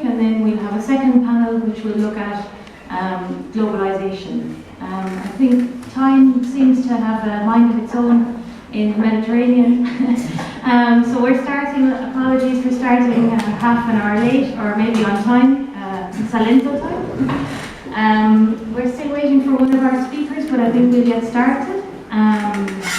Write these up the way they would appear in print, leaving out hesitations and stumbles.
and then we'll have a second panel which will look at globalization. I think time seems to have a mind of its own in the Mediterranean. So we're starting, apologies for starting half an hour late, or maybe on time, Salento time. We're still waiting for one of our speakers, but I think we'll get started.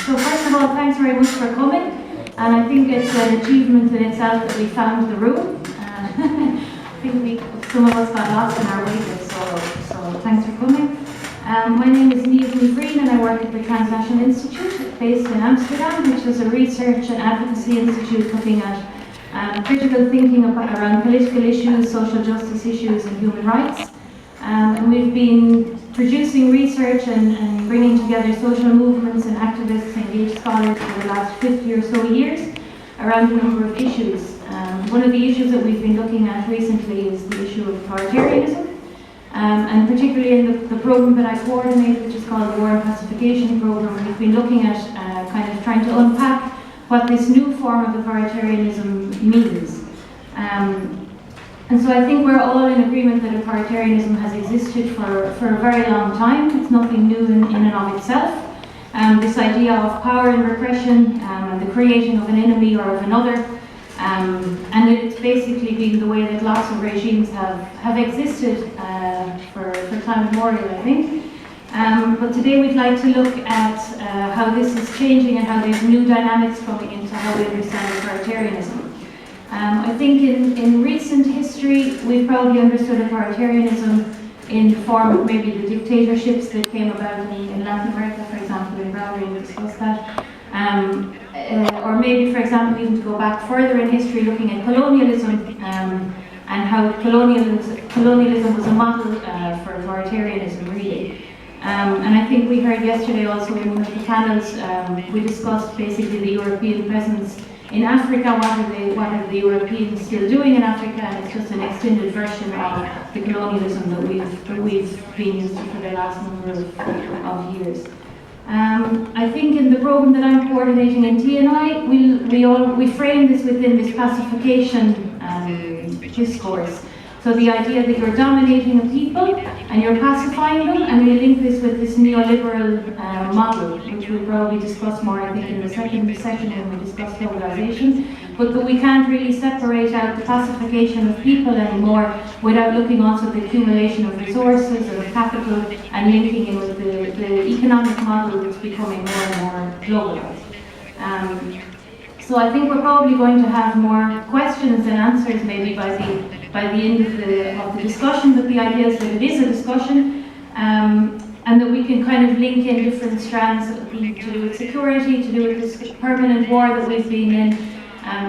So first of all, thanks very much for coming. And I think it's an achievement in itself that we found the room. I think some of us got lost in our waiting, so thanks for coming. My name is Niamh Green and I work at the Transnational Institute based in Amsterdam, which is a research and advocacy institute looking at critical thinking around political issues, social justice issues and human rights. And we've been producing research and bringing together social movements and activists and engaged scholars for the last 50 or so years around a number of issues. One of the issues that we've been looking at recently is the issue of authoritarianism. And particularly in the program that I coordinate, which is called the War and Pacification Program, we've been looking at kind of trying to unpack what this new form of authoritarianism means. And so I think we're all in agreement that authoritarianism has existed for a very long time. It's nothing new in and of itself. This idea of power and repression, and the creating of an enemy or of another, and it's basically been the way that lots of regimes have existed for time immemorial, I think. But today we'd like to look at how this is changing and how there's new dynamics coming into how we understand authoritarianism. I think in recent history we've probably understood authoritarianism in the form of maybe the dictatorships that came about in Latin America, for example, in Brazil, we discussed that. Or maybe, for example, even to go back further in history, looking at colonialism and how colonialism was a model for authoritarianism, really. And I think we heard yesterday also in one of the panels, we discussed basically the European presence in Africa. What are the Europeans still doing in Africa? And it's just an extended version of the colonialism that we've been used to for the last number of years. I think in the program that I'm coordinating in TNI, we frame this within this pacification discourse. So the idea that you're dominating a people and you're pacifying them, and we link this with this neoliberal model, which we'll probably discuss more, I think, in the second session when we discuss globalization. But that we can't really separate out the pacification of people anymore without looking also at the accumulation of resources and of capital and linking in with the economic model that's becoming more and more globalized. So I think we're probably going to have more questions and answers maybe by the end of the discussion, but the idea is that it is a discussion and that we can kind of link in different strands to do with security, to do with this permanent war that we've been in,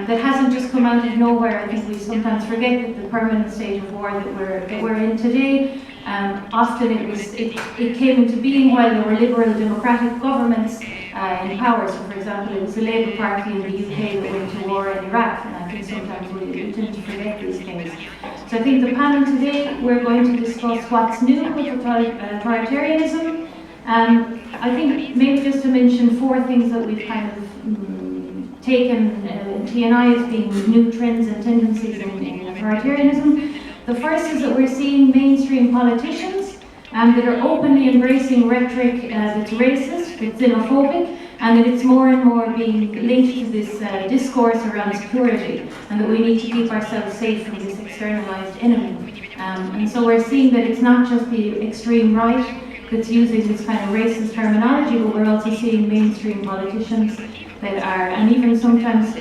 that hasn't just come out of nowhere. I think we sometimes forget that the permanent state of war that we're in today, often it came into being while there were liberal democratic governments in power. So for example, it was the Labour Party in the UK that went to war in Iraq, and I think sometimes we tend to forget these things. So I think the panel today, we're going to discuss what's new with authoritarianism. I think maybe just to mention four things that we've kind of taken TNI as being new trends and tendencies in authoritarianism. The first is that we're seeing mainstream politicians that are openly embracing rhetoric that's racist, that's xenophobic, and that it's more and more being linked to this discourse around security, and that we need to keep ourselves safe from this externalized enemy. And so we're seeing that it's not just the extreme right that's using this kind of racist terminology, but we're also seeing mainstream politicians that are, and even sometimes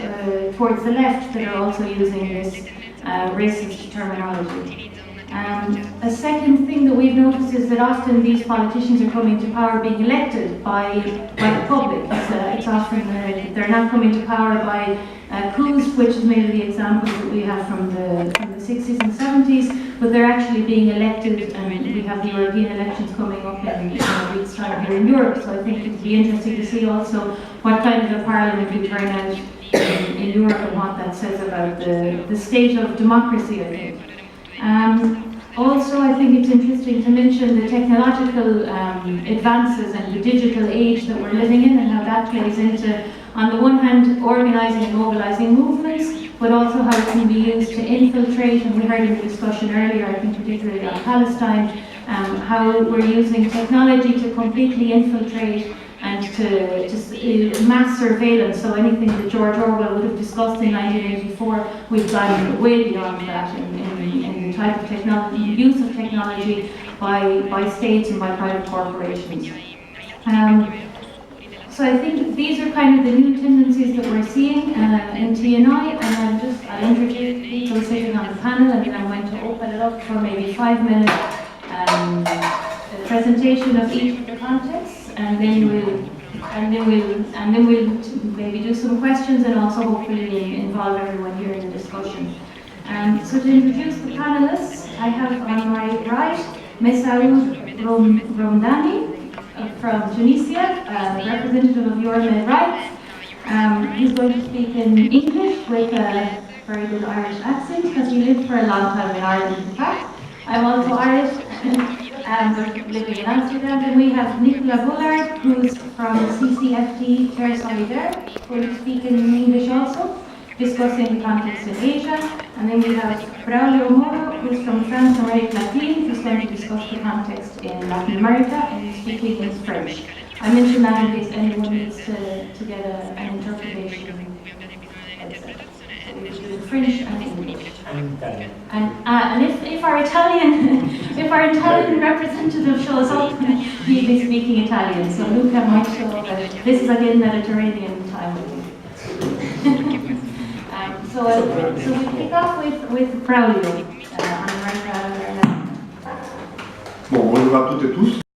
towards the left, that are also using this racist terminology. A second thing that we've noticed is that often these politicians are coming to power being elected by the public. It's often they're not coming to power by coups, which is maybe the examples that we have from the 60s and 70s, but they're actually being elected, and we have the European elections coming up in a week's time here in Europe. So I think it'd be interesting to see also what kind of a parliament we turn out in Europe and what that says about the state of democracy, I think. Also, I think it's interesting to mention the technological advances and the digital age that we're living in, and how that plays into, on the one hand, organising and mobilising movements, but also how it can be used to infiltrate, and we heard in the discussion earlier, I think particularly on Palestine, how we're using technology to completely infiltrate and to mass surveillance. So anything that George Orwell would have discussed in 1984, we've gone way beyond that in the type of technology, use of technology by states and by private corporations. So I think these are kind of the new tendencies that we're seeing in TNI, and I'll introduce people sitting on the panel, and then I'm going to open it up for maybe 5 minutes presentation of each of the contexts, and then we'll maybe do some questions and also hopefully involve everyone here in the discussion. So to introduce the panelists, I have on my right Messaoud Romdani from Tunisia, representative of Euromed Rights. He's going to speak in English with a very good Irish accent because he lived for a long time in Ireland, in fact. I'm also Irish, but living in Amsterdam. And we have Nicola Bullard, who's from CCFD Terre Solidaire, who will speak in English also, discussing the context in Asia. And then we have Braulio Moro, who's from France Amérique Latine, who's going to discuss the context in Latin America, and he's speaking in French. I mention that in case anyone needs to get an interpretation. French and English. And if our Italian representative shows up, he'll be speaking Italian. So Luca might show up. This is again Mediterranean time. So we kick off with Braulio. Bon, bonjour à toutes et tous.